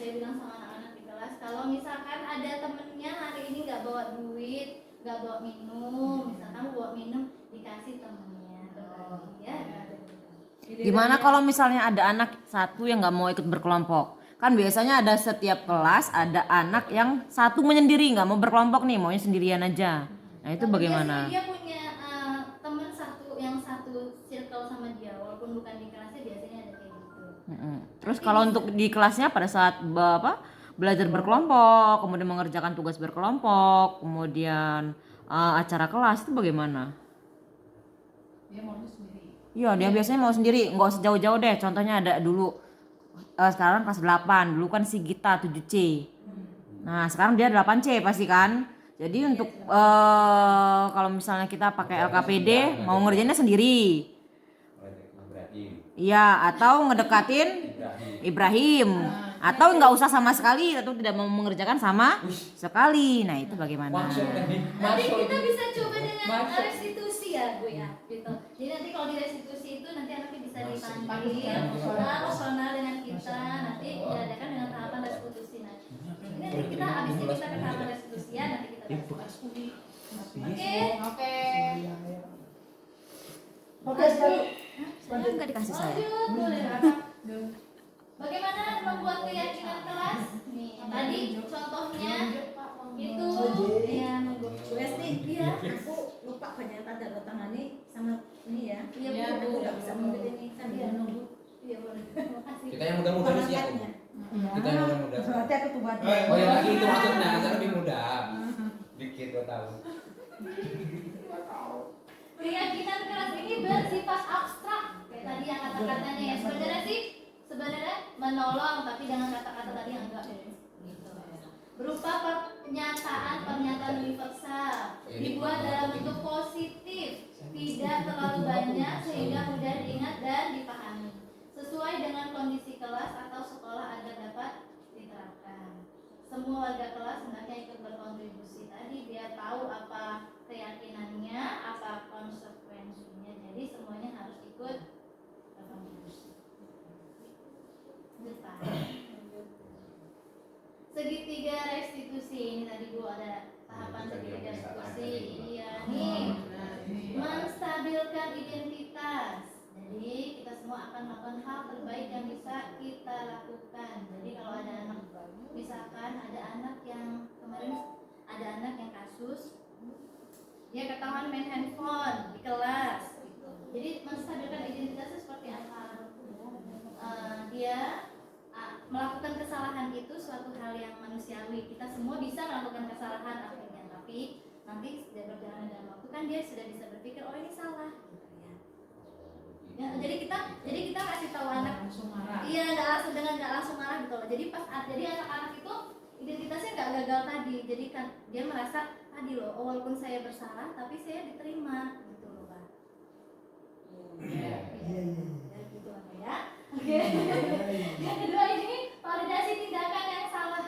saya bilang sama anak-anak di kelas, kalau misalkan ada temennya hari ini nggak bawa duit, nggak bawa minum, misalkan bawa minum dikasih temennya, ya. Gimana kalau misalnya ada anak satu yang nggak mau ikut berkelompok? Kan biasanya ada setiap kelas ada anak yang satu menyendiri nggak mau berkelompok nih, maunya sendirian aja. Nah itu bagaimana? Dia punya teman satu yang satu circle sama dia, walaupun bukan di kelasnya biasanya ada kayak gitu. Terus kalau untuk di kelasnya pada saat belajar berkelompok, kemudian mengerjakan tugas berkelompok, kemudian acara kelas itu bagaimana? Dia mau sendiri. Iya, dia biasanya mau sendiri, nggak usah jauh-jauh deh. Contohnya ada dulu, sekarang kelas 8, dulu kan si Gita 7C. Nah sekarang dia 8C pasti kan. Jadi untuk kalau misalnya kita pakai LKPD, mau ngerjainnya sendiri. Iya, atau ngedekatin Ibrahim. Atau nggak usah sama sekali, atau tidak mau mengerjakan sama sekali. Nah itu bagaimana? Nanti kita bisa coba dengan restitusi ya Bu ya, gitu. Jadi nanti kalau di restitusi itu nanti anaknya bisa dipanggil personal dengan kita, nanti diadakan dengan tahapan restitusi nanti. Ini nanti kita abis ini kita ke tahapan restitusi ya, nanti kita restitusi. Oke. Saya nggak dikasih saya. Boleh. Bagaimana membuat keyakinan kelas? Nih, tadi contohnya itu ya Westi, iya, aku lupa banyak tanda tangani sama ini ya. Iya, aku nggak bisa mengambil ini sambil nunggu. Iya boleh. Terima kasih. Kita yang muda-muda harus siap. Kita yang muda-muda. Berarti aku tuh buat. Oh yang lagi itu maksudnya, saya lebih muda. Dikit 2 tahun. Keyakinan kelas ini bersifat abstrak. Kayak tadi yang kata-katanya ya. Sebenarnya menolong tapi dengan kata-kata tadi yang enggak gitu. Berupa pernyataan universal, dibuat dalam bentuk positif, tidak terlalu banyak sehingga mudah diingat dan dipahami, sesuai dengan kondisi kelas atau sekolah agar dapat diterapkan. Semua warga kelas hendaknya ikut berkontribusi. Tadi dia tahu apa keyakinannya, apa konsekuensinya. Jadi semuanya harus ikut berkontribusi. Depan. Segitiga restitusi ini tadi Bu ada tahapan segitiga restitusi. Iya nih. Menstabilkan identitas. Jadi kita semua akan melakukan hal terbaik yang bisa kita lakukan. Jadi kalau ada anak, misalkan ada anak yang kemarin ada anak yang kasus, dia ketahuan main handphone di kelas. Gitu. Jadi menstabilkan identitasnya seperti apa? Dia melakukan kesalahan itu suatu hal yang manusiawi. Kita semua bisa melakukan kesalahan akhirnya, tapi nanti sudah berjalan dalam waktu kan dia sudah bisa berpikir oh ini salah. Ya, jadi kita kasih tahu anak langsung marah. Iya, nggak langsung marah gitu loh. Jadi jadi anak-anak itu identitasnya nggak gagal tadi. Jadi kan dia merasa tadi loh, walaupun saya bersalah tapi saya diterima gitu loh Pak. Ya gitu ya. Oke. Yang kedua ini validasi tindakan yang salah.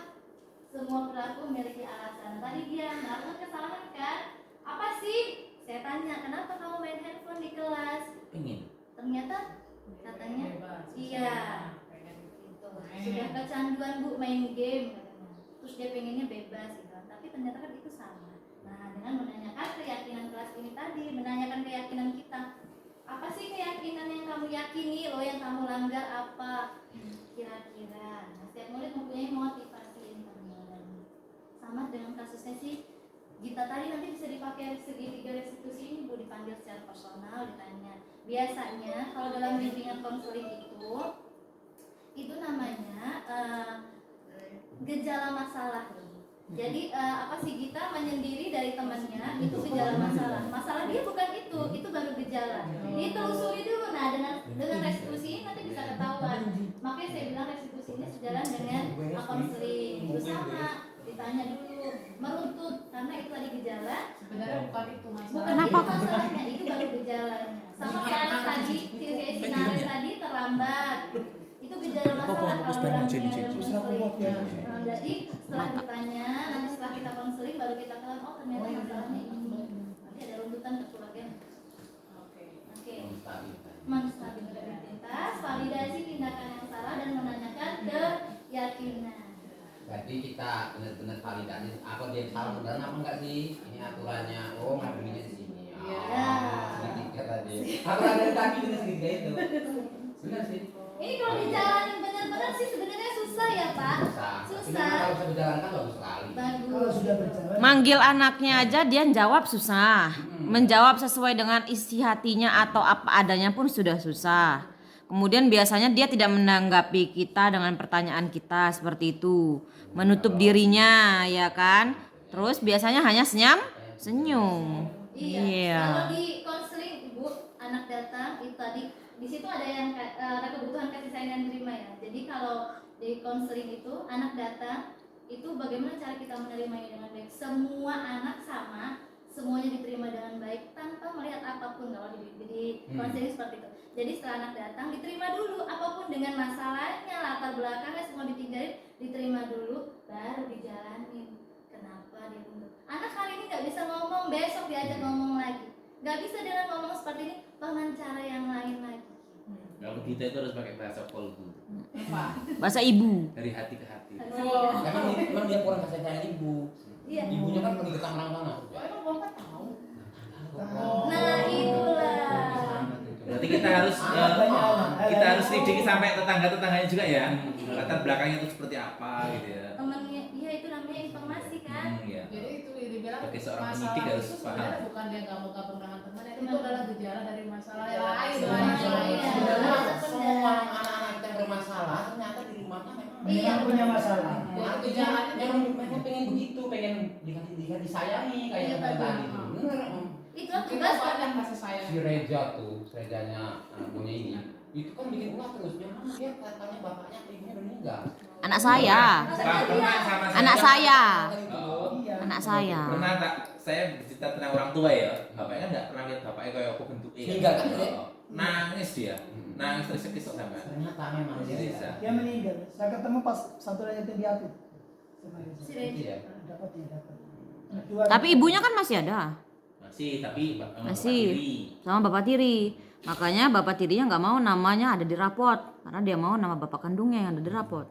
Semua pelaku memiliki alasan. Tadi dia melakukan kesalahan kan? Apa sih? Saya tanya, kenapa kamu main handphone di kelas? Pengen. Ternyata katanya iya gitu. Sudah kecanduan Bu main game katanya. Terus dia pengennya bebas gitu. Tapi ternyata kan itu sama. Nah dengan menanyakan keyakinan kelas ini tadi, menanyakan keyakinan kita, apa sih keyakinan yang kamu yakini loh, yang kamu langgar apa kira-kira. Nah, setiap murid mempunyai motivasi internal. Sama dengan kasusnya sih Gita tadi, nanti bisa dipakai segitiga restitusi ini Bu, dipanggil secara personal, ditanya. Biasanya kalau dalam bimbingan konseling itu namanya gejala masalah. Jadi apa sih Gita menyendiri dari temannya itu gejala masalah. Masalah dia bukan itu baru gejala. Ditelusuri dulu. Nah dengan restitusi ini nanti bisa ketahuan. Makanya saya bilang restitusi ini sejalan dengan konseling. Itu sama, ditanya dulu, meruntut karena itu tadi gejala. Sebenarnya bukan itu masalah. Bukan itu masalahnya, itu baru gejalanya. Sama kayak anak tadi, sinare tadi terlambat. Itu gejala masalah kalau dalam konseling. Jadi setelah ditanya, nanti setelah kita konseling baru kita tahu oh ternyata masalahnya ini. Nanti ada runtutan ke keluarga. Oke. Menstabilkan identitas, validasi tindakan yang salah dan menanyakan keyakinan. Jadi kita benar-benar validasi apa dia salah beneran apa enggak sih? Ini aturannya. Oh, ngambilnya di sini. Segitiga tadi. Aturan dari kaki itu segitiga itu. Benar sih. Ini kalau dijalanin benar-benar sih sebenarnya susah ya Pak. Susah. Kalau bisa dijalankan bagus sekali. Kalau sudah berjalan. Manggil anaknya aja dia jawab susah. Menjawab sesuai dengan isi hatinya atau apa adanya pun sudah susah. Kemudian biasanya dia tidak menanggapi kita dengan pertanyaan kita seperti itu. Menutup dirinya ya kan. Terus biasanya hanya senyum. Iya. Kalau di konseling Ibu, anak datang itu tadi di situ ada yang ada kebutuhan kasih sayang yang diterima ya. Jadi kalau di konseling itu anak datang itu bagaimana cara kita menerimanya dengan baik. Semua anak sama, semuanya diterima dengan baik tanpa melihat apapun kalau di konseling seperti itu. Jadi setelah anak datang diterima dulu apapun dengan masalahnya, latar belakangnya semua ditinggalin, diterima dulu baru dijalanin. Kenapa dia mundur? Anak hari ini nggak bisa ngomong, besok diajak ngomong lagi. Nggak bisa dengan ngomong seperti ini dengan cara yang lain lagi. Kalau kita itu harus pakai bahasa kolbu. Bahasa ibu. Dari hati ke hati. Emang dia kurang kasih sayang ibu. Iya. Ibunya kan pergi ke Tangerang sana. Emang Bapak tahu? Nah itulah. Berarti kita harus selidiki sampai tetangga-tetangganya juga ya. Latar belakangnya itu seperti apa gitu ya. Temennya, iya itu namanya informasi kan. Iya. Jadi itu dibilang Sebagai seorang masalah pendidik harus itu paham. sebenarnya bukan dia nggak mau gabung dengan temannya, itu adalah gejala dari masalah yang lain. Sebenarnya semua anak-anak yang bermasalah ternyata di rumahnya memang punya masalah. Memang mereka pengen begitu, pengen disayangi kayak tadi. Bener. Itu Kita tugas yang kasih sayang. Si Rejanya punya ini, itu kan bikin ulah terus. Memang dia katanya bapaknya ibunya meninggal. Anak saya. Anak saya. Anak saya. Pernah tak saya bercerita tentang orang tua ya. Bapaknya kan nggak pernah lihat bapaknya kayak apa bentuknya. Meninggal kan ya? Nangis dia. Nangis terus sampai. Ternyata memang Dia meninggal. Saya ketemu pas satu yatim piatu. Si Reja. Dapat. Tapi ibunya kan masih ada. Masih, tapi Masih sama bapak tiri. Makanya bapak tirinya nggak mau namanya ada di raport karena dia mau nama bapak kandungnya yang ada di raport.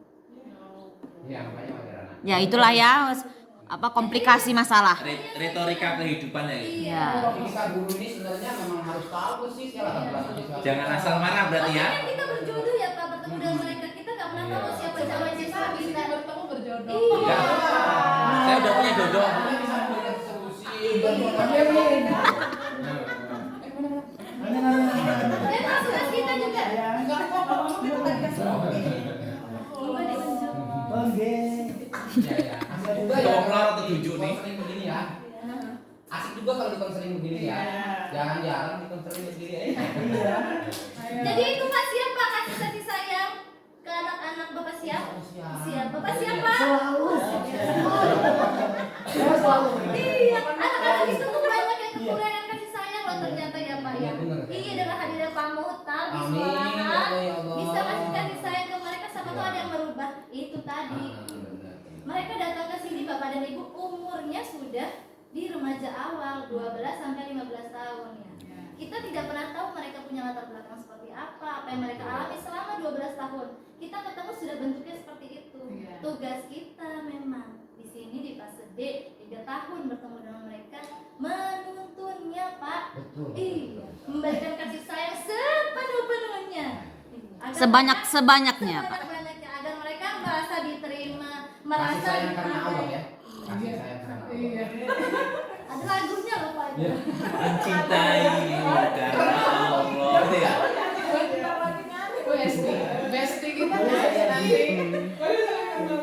Iya, makanya wajar. Ya itulah ya apa komplikasi masalah. Retorika kehidupan ya. Iya. Kita guru ini sebenarnya memang harus tahu persis ya latar belakang siswa. Jangan asal marah berarti ya. Kan kita berjodoh ya Pak, bertemu dengan mereka kita nggak pernah tahu siapa calon siswa kita. Bertemu berjodoh. Iya. Saya udah punya jodoh. Dan maksudnya kita juga. Tolong atau tunjuk nih. Begini ya. Asik juga kalau di konseling begini ya. Jangan jarang di konseling begini ya. Jadi itu Pak siapa kasih sayang ke anak-anak Bapak siapa? Siapa? Bapak siapa? Selalu. Iya, anak-anak itu tuh banyak yang kekurangan kasih sayang loh ternyata ya Pak ya. Iya dengan hadirnya Pak Muhtar di sekolahan bisa kasih kasih sayang ke mereka sama tuh ada yang merubah itu tadi. Mereka datang ke sini Bapak dan Ibu umurnya sudah di remaja awal 12 sampai 15 tahun ya. Kita tidak pernah tahu mereka punya latar belakang seperti apa yang mereka alami selama 12 tahun. Kita ketemu sudah bentuknya seperti itu. Tugas kita memang di sini di fase D 3 tahun bertemu dengan mereka menuntunnya Pak. Betul. Iya, memberikan kasih sayang sepenuh-penuhnya. Sebanyak-banyaknya Pak. Sebanyak-banyaknya agar mereka merasa diterima, Kasih merasa sayang karena Allah dihargai. ya. Kasih sayang karena Allah. Iya. Ada lagunya loh Pak. Mencintai karena Allah gitu ya. Besti kita nanti.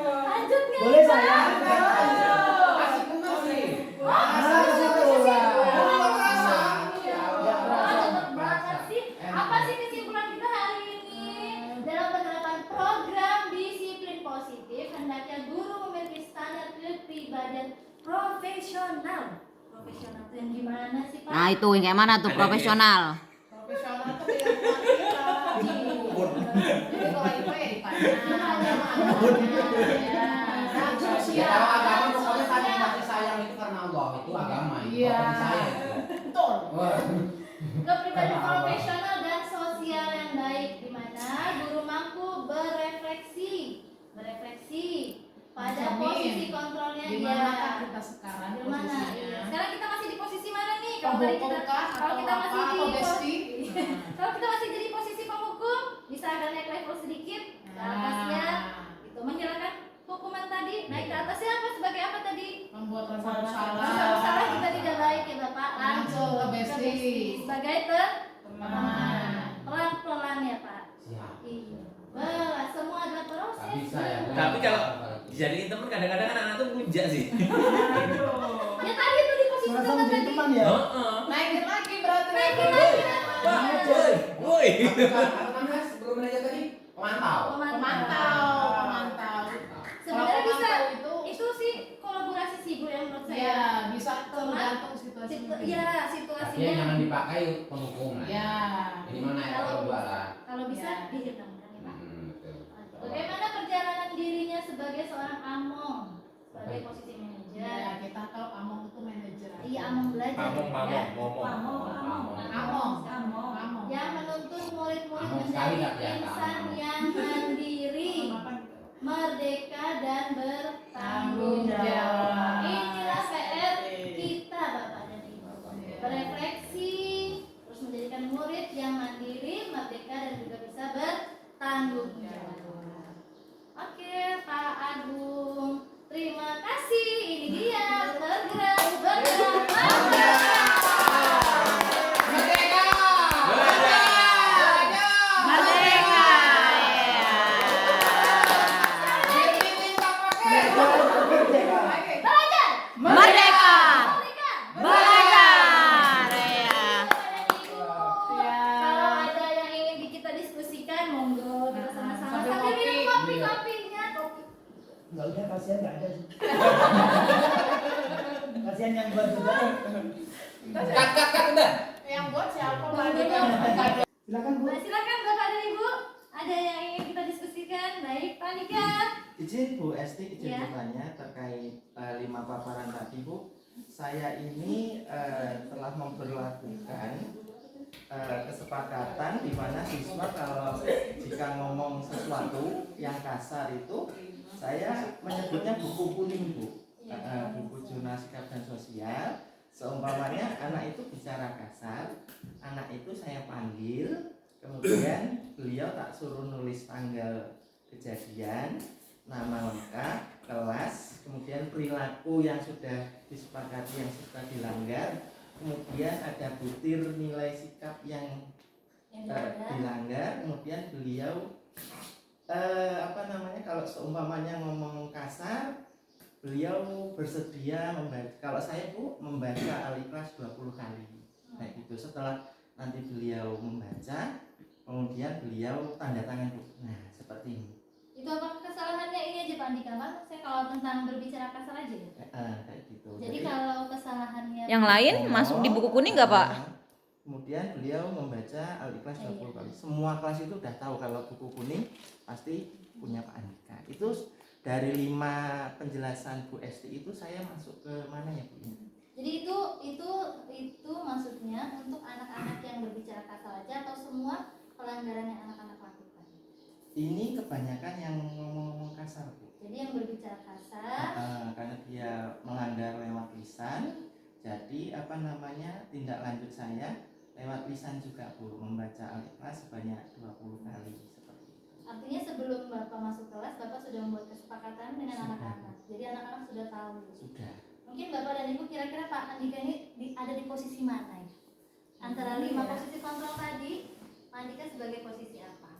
Lanjut nggak? Boleh saya? Asik bener sih. Apa sih kesimpulan kita hari ini dalam penerapan program disiplin positif? Hendaknya guru memiliki standar kepribadian profesional. Profesional itu yang gimana sih Pak? Nah itu yang kayak mana tuh profesional? Profesional tuh yang kita. Jadi kalau itu ya ditanya. Ya kalau agama pokoknya tadi kasih sayang itu karena Allah itu agama. Iya. Kasih sayang itu. Betul. Kepribadian profesional dan sosial yang baik di mana guru mampu berefleksi pada posisi kontrolnya Di ya. mana kita sekarang Di mana? posisinya? Iya. Sekarang kita masih di posisi mana nih? Kalau Penghukum tadi kita kah? kalau Atau kita apa? masih di Atau besti? kalau kita masih jadi posisi penghukum, bisa agak naik level sedikit ke atasnya, itu menghilangkan hukuman tadi. Naik ke atasnya apa sebagai apa tadi? Membuat rasa Rasa bersalah. bersalah kita tidak baik ya Bapak. Langsung ke besti. Sebagai teman. Pelan-pelan ya Pak. Siap. Iya. Wah, semua adalah proses. Nggak bisa ya. Tapi kalau dijadiin teman kadang-kadang anak-anak tuh puncak sih. Ya tadi itu di posisi Merasa teman menjadi tadi. teman ya. Heeh. Naikin lagi berarti. Naikin lagi. Pak, woi. Apa namanya sebelum manajer tadi? Pemantau. Pemantau. Sebenarnya Kalau bisa pemantau itu sih kolaborasi sih Bu yang menurut saya. Ya, bisa tergantung situasi. Iya, Tapi yang situasinya. jangan dipakai penghukum lah. Ya. Ini mana ya kalau dua lah. Kalau bisa Ya. dihilangkan ya Pak. Betul. Bagaimana perjalanan dirinya sebagai seorang among, sebagai posisi manajer? Ya, kita tahu Among itu manajer. Iya, among belajar. ya. Among. Yang menuntun murid-murid Among sekali menjadi tak kelihatan. insan yang mandiri, merdeka dan bertanggung jawab. Inilah PR kita Bapak dan Ibu. Berefleksi, terus menjadikan murid yang mandiri, merdeka dan juga bisa bertanggung jawab. Oke, Pak Agung. Terima kasih. Ini dia bergerak Merdeka. Belajar. Kalau ada yang ingin kita diskusikan, monggo kita sama-sama Sambil sambil minum kopi. kopinya. Enggak usah, kasihan enggak ada sih. Kasihan yang buat juga. Kat udah. Yang buat siapa Bang lagi? Dono. Silakan Bu. Nah, silakan Bapak dan Ibu. Ada yang ingin kita diskusikan? Baik, Pak Nika. Izin Bu Esti, izin Ya. bertanya terkait 5 paparan tadi Bu. Saya ini telah memperlakukan kesepakatan di mana siswa kalau jika ngomong sesuatu yang kasar itu saya menyebutnya buku kuning Bu. Buku jurnal sikap dan sosial. Seumpamanya anak itu bicara kasar, anak itu saya panggil, kemudian beliau tak suruh nulis tanggal kejadian, nama lengkap, kelas, kemudian perilaku yang sudah disepakati yang sudah dilanggar, kemudian ada butir nilai sikap yang dilanggar, kemudian beliau kalau seumpamanya ngomong kasar, beliau bersedia membaca. Kalau saya Bu membaca Al-Ikhlas 20 kali. Nah itu setelah nanti beliau membaca, kemudian beliau tanda tangan Bu. Nah seperti ini. Itu apa kesalahannya ini aja Pak Andika kan? Saya kalau tentang berbicara kasar aja ya. Kayak gitu. Jadi kalau kesalahannya Yang lain masuk di buku kuning nggak Pak? Kemudian beliau membaca Al-Ikhlas 20 kali. Semua kelas itu udah tahu kalau buku kuning pasti punya Pak Andika. Itu dari 5 penjelasan Bu Esti itu saya masuk ke mana ya Bu? Jadi itu maksudnya untuk anak-anak yang berbicara kasar aja atau semua pelanggaran yang anak-anak lakukan? Ini kebanyakan yang ngomong kasar Bu. Jadi yang berbicara kasar Karena dia melanggar lewat lisan, jadi tindak lanjut saya lewat lisan juga Bu, membaca Al-Ikhlas sebanyak 20 kali seperti itu. artinya sebelum Bapak masuk kelas Bapak sudah membuat kesepakatan dengan anak-anak. Jadi anak-anak sudah tahu. Sudah. Mungkin Bapak dan Ibu kira-kira Pak Andika ini ada di posisi mana ya? Antara 5 posisi kontrol tadi, Pak Andika sebagai posisi apa?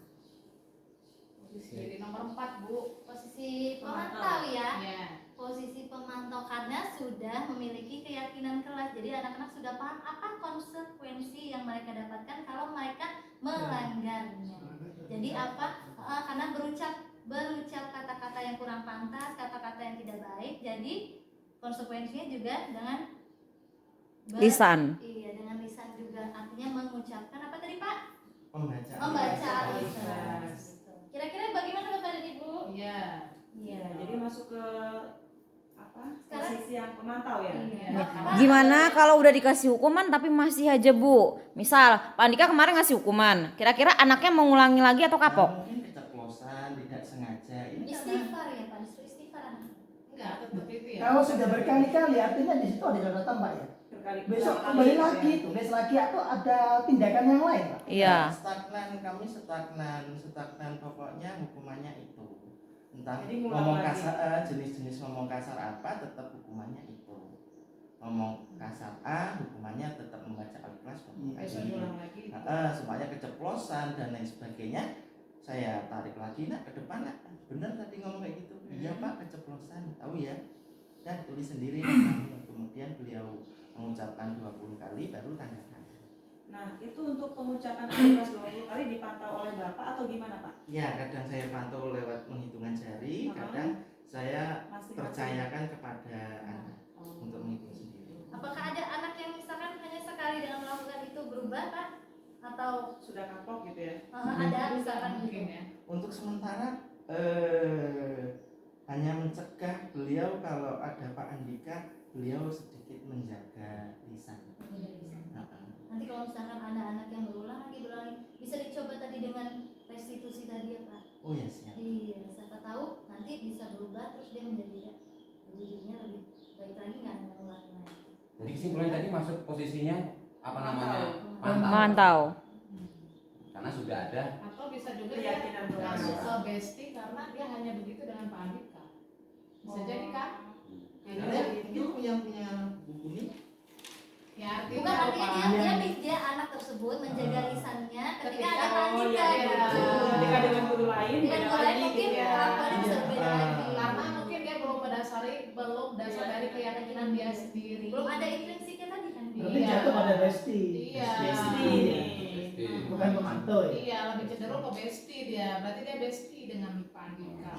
Jadi nomor 4 Bu. Posisi pemantau ya. Iya. Posisi pemantau karena sudah memiliki keyakinan kelas. Jadi anak-anak sudah paham apa konsekuensi yang mereka dapatkan kalau mereka melanggarnya. Jadi apa? Karena berucap kata-kata yang kurang pantas, kata-kata yang tidak baik. Jadi konsekuensinya juga dengan Lisan. Iya, dengan lisan juga. Artinya mengucapkan apa tadi Pak? Membaca Al-Ikhlas. Kira-kira bagaimana Bapak dan Ibu? Iya. Iya. Jadi masuk ke posisi yang pemantau ya. Gimana kalau udah dikasih hukuman tapi masih aja Bu? Misal Pak Andika kemarin ngasih hukuman, kira-kira anaknya mau ngulangi lagi atau kapok? Mungkin keceplosan, tidak sengaja. Ini Istighfar ya Pak, disuruh istighfar anak. Enggak, seperti itu ya. Kalau sudah berkali-kali artinya di situ ada catatan Pak ya. Besok kembali lagi tulis lagi atau ada tindakan yang lain Pak? Iya. Stagnan, kami stagnan pokoknya hukumannya itu. Entah Jadi ngulang ngomong lagi. kasar, jenis-jenis ngomong kasar apa tetap hukumannya itu. Ngomong kasar A hukumannya tetap membaca Al-Ikhlas Besok ulang lagi. supaya keceplosan dan lain sebagainya. Saya tarik lagi nak ke depan nak, benar tadi ngomong kayak gitu. Iya Pak, keceplosan, tahu ya. Dan tulis sendiri nak. Kemudian beliau mengucapkan 20 kali baru tanda tangan. Nah, itu untuk pengucapan Al-Ikhlas 20 kali dipantau oleh Bapak atau gimana Pak? Ya, kadang saya pantau lewat penghitungan jari, kadang saya Masing-masing. percayakan kepada anak untuk menghitung sendiri. Apakah ada anak yang misalkan hanya sekali dengan melakukan itu berubah Pak? Atau Sudah kapok gitu ya? ada misalkan Mungkin ya. Untuk sementara hanya mencegah beliau kalau ada Pak Andika, beliau sedikit menjaga lisan. Nanti kalau misalkan ada anak yang berulang lagi bisa dicoba tadi dengan restitusi tadi ya Pak. Oh ya siap. Iya, siapa tahu nanti bisa berubah terus dia menjadi jadinya lebih baik lagi nggak mengulangi lagi. Jadi kesimpulan tadi masuk posisinya apa namanya? Mantau. Karena sudah ada. Atau bisa juga dia Keyakinan masuk doang. ke bestie karena dia hanya begitu dengan Pak Andika. Bisa jadi kan? Karena mungkin punya buku ini. Ya artinya Bukan artinya apa? dia anak tersebut menjaga lisannya ketika Ketika- ada Pak Andika iya, iya. gitu. Ketika dengan guru lain, Dengan beda guru lain lagi mungkin gitu ya. kelakuannya bisa berbeda lagi. Karena mungkin dia belum dasar dari keyakinan dia sendiri. Belum ada intrinsiknya tadi kan. Berarti Iya. jatuh pada besti. Iya. Bukan pemantau ya. Iya, lebih cenderung ke bestie dia. Berarti dia bestie dengan Pak Andika.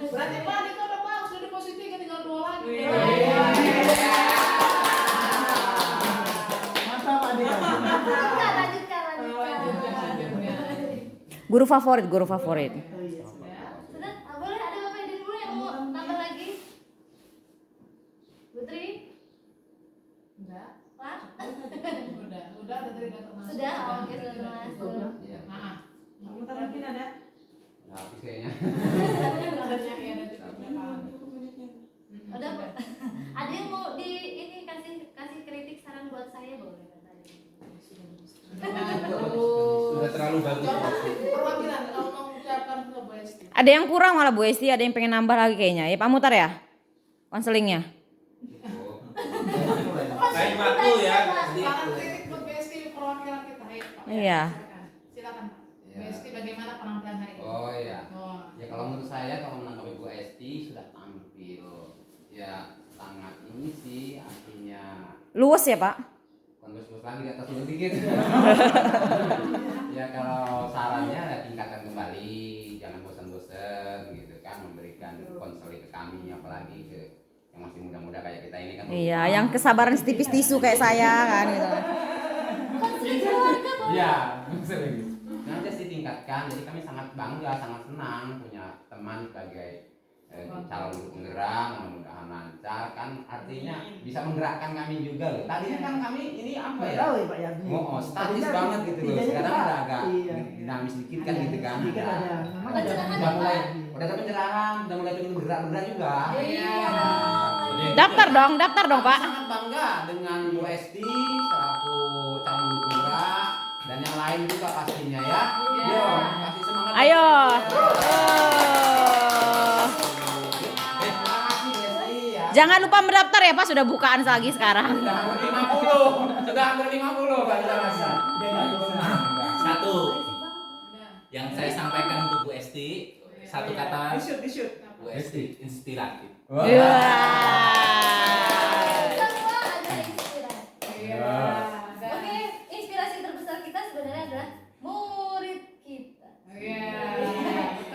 Berarti Pak Andika udah bagus, udah di posisi tinggal 2 lagi. Mantap Pak Andika. Lanjutkan. Guru favorit. Sudah, boleh ada Bapak Edi dulu yang mau tambah lagi? Putri? Enggak. Pak? Udah tadi udah termasuk. Sudah, oke sudah termasuk. Iya. Maaf. Bentar, mungkin ada. Nah, habis kayaknya. Udah, Bu. Ada yang mau di ini kasih kritik saran buat saya boleh katanya. Sudah terlalu bagus. Perwakilan kalau mau mengucapkan ke Bu Esti. Ada yang kurang malah Bu Esti, ada yang pengen nambah lagi kayaknya. Ya Pak Mutar ya? Konselingnya. Lain waktu ya. Saran kritik buat Bu Esti perwakilan kita. Ayo, Pak. Iya. Silakan Pak. Bu Iya. Esti bagaimana penampilan hari ini? Oh iya. Oh. Ya kalau menurut saya kalau menanggapi Bu Esti sudah tampil ya sangat ini sih artinya Luwes ya Pak? konversi lagi di atas dikit. Ya kalau sarannya ya tingkatkan kembali, jangan bosan-bosan gitu kan memberikan konseling ke kami apalagi ke yang masih muda-muda kayak kita ini kan. Iya, yang kesabaran setipis tisu kayak saya kan gitu. Konseling keluarga Bapak. Iya, konseling. Nanti harus ditingkatkan. Jadi kami sangat bangga, sangat senang punya teman sebagai calon guru penggerak, mudah-mudahan lancar kan artinya bisa menggerakkan kami juga loh. Tadinya kan kami ini apa ya? Tahu ya Pak Yardi. Oh, statis Tadinya banget gitu loh. tidaknya Sekarang Pak. udah agak Iya. dinamis dikit kan Iya, gitu kan. sedikit Udah- ada. Memang ada Pencerahan udah ya, mulai Pak? udah ada pencerahan, udah mulai pengen bergerak juga. Iya. Daftar dong Pak. Sangat bangga dengan Bu Esti selaku calon guru penggerak dan yang lain juga pastinya ya. Yo, kasih semangat. Ayo. Terima kasih Bu Esti ya. Jangan lupa mendaftar ya Pak, sudah bukaan lagi sekarang. Sudah hampir 50. Sudah hampir 50 Pak kita masih. Satu yang saya sampaikan untuk Bu Esti, satu kata Disut. Bu Esti inspiratif. Iya. Semua ada inspirasi. Iya. Oke, inspirasi terbesar kita sebenarnya adalah murid kita. Iya.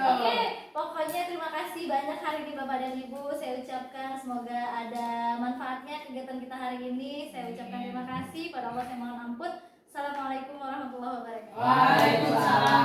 Oke, pokoknya terima kasih banyak hari ini Bapak dan Ibu. Saya ucapkan semoga ada manfaatnya kegiatan kita hari ini. Saya ucapkan terima kasih pada Allah, saya mohon ampun. Assalamualaikum warahmatullahi wabarakatuh. Waalaikumsalam